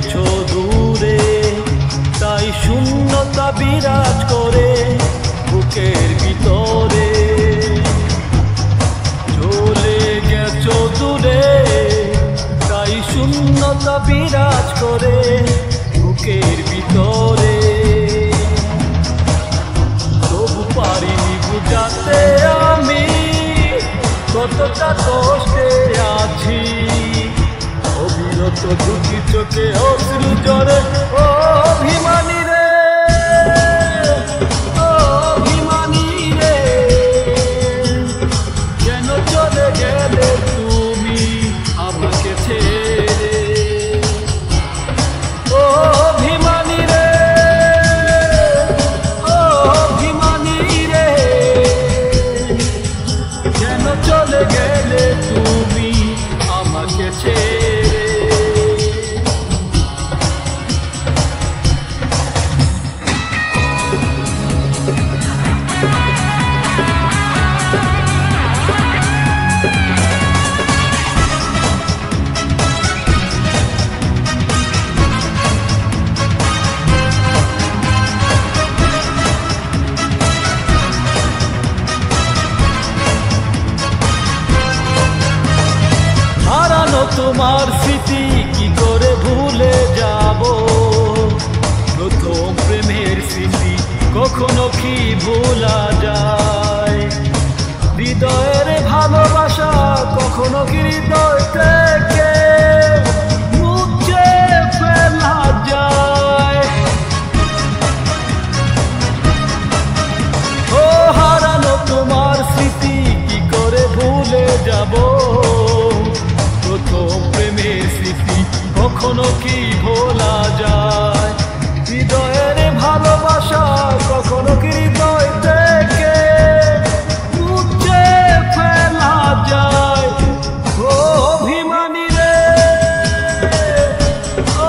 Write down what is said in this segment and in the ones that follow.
গেছো দূরে, তাই শূন্যতা বিরাজ করে বুকের ভিতরে। চলে গেছো দূরে, তাই শূন্যতা বিরাজ করে বুকের ভিতরে। তবু পারিনি বুঝাতে আমি কতটা কষ্টে আছি। অবিরত দুটি চোখে অশ্রু ঝরে, অভিমানী রে, অভিমানী রে, কেন চলে গেলে তুমি আমাকে ছেড়ে। অভিমানী রে, অভিমানী রে, কেন চলে গেলে তুমি আমাকে ছেড়ে। তোমার স্মৃতি কি করে ভুলে যাব, প্রথম প্রেমের স্মৃতি কখনো কি ভোলা যায়। হৃদয়ের ভালোবাসা কখনো কি হৃদয় থেকে মুছে ফেলা যায়। ও হারানো তোমার স্মৃতি কি করে ভুলে যাব, প্রথম প্রেমের স্মৃতি কখনো কি ভোলা যায়। হৃদয়ের ভালোবাসা কখনো কি হৃদয় থেকে মুছে ফেলা যায়। অভিমানী রে,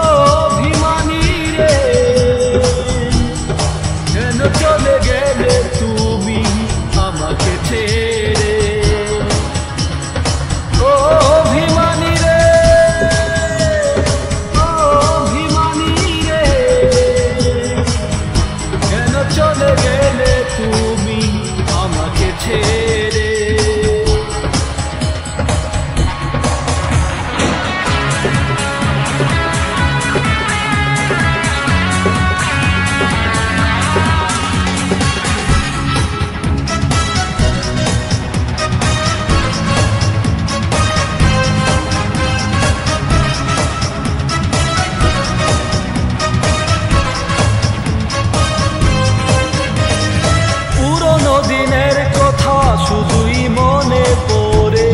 অভিমানী রে, কেন চলে গেলে তুমি আমাকে ছেড়ে। অভিমানী রে, অভিমানী রে, কেন চলে গেলে তুমি আমাকে ছেড়ে। দিনের কথা শুধুই মনে পড়ে,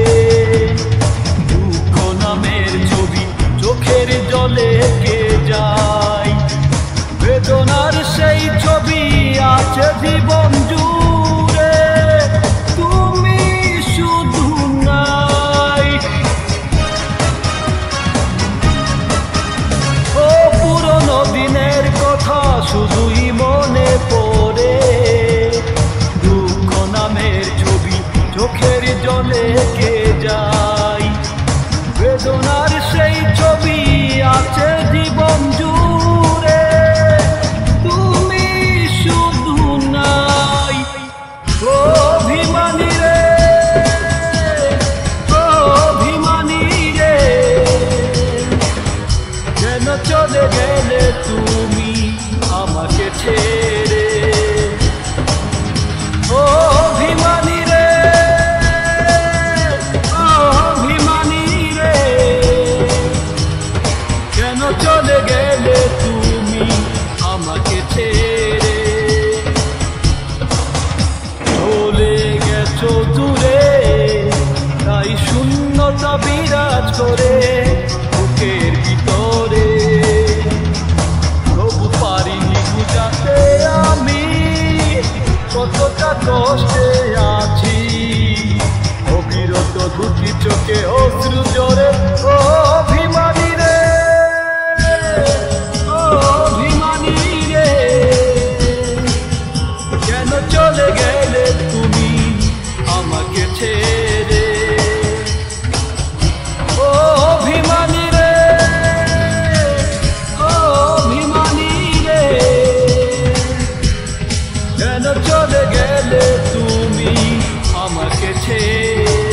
দুঃখ নামের ছবি চোখের জলে এঁকে যায়। বেদনার সেই ছবি আছে জীবন জুড়ে, তুমি শুধু নাই। ও পুরনো দিনের কথা শুধুই মনে পড়ে, নামের ছবি চোখের জলে এঁকে যায়। বেদনার সেই ছবি আছে জীবন জুড়ে, তুমি শুধু নাই। অভিমানী রে, অভিমানী রে, কেন চলে গেলে তুমি আমাকে ছেড়ে। অভিমানী রে, অভিমানী রে, কেন চলে গেলে তুমি আমাকে ছেড়ে। চলে গেছো দূরে, তাই শূন্যতা বিরাজ করে বুকের ভিতরে। তবু পারিনি বুঝাতে আমি কতটা কষ্টে আছি। অবিরত দুটি চোখে অশ্রু ঝরে, অভিমানী রে, অভিমানী রে, কেন চলে গেলে তুমি আমাকে ছেড়ে। অভিমানী রে, চলে গেলে তুমি আমাকে ছেড়ে।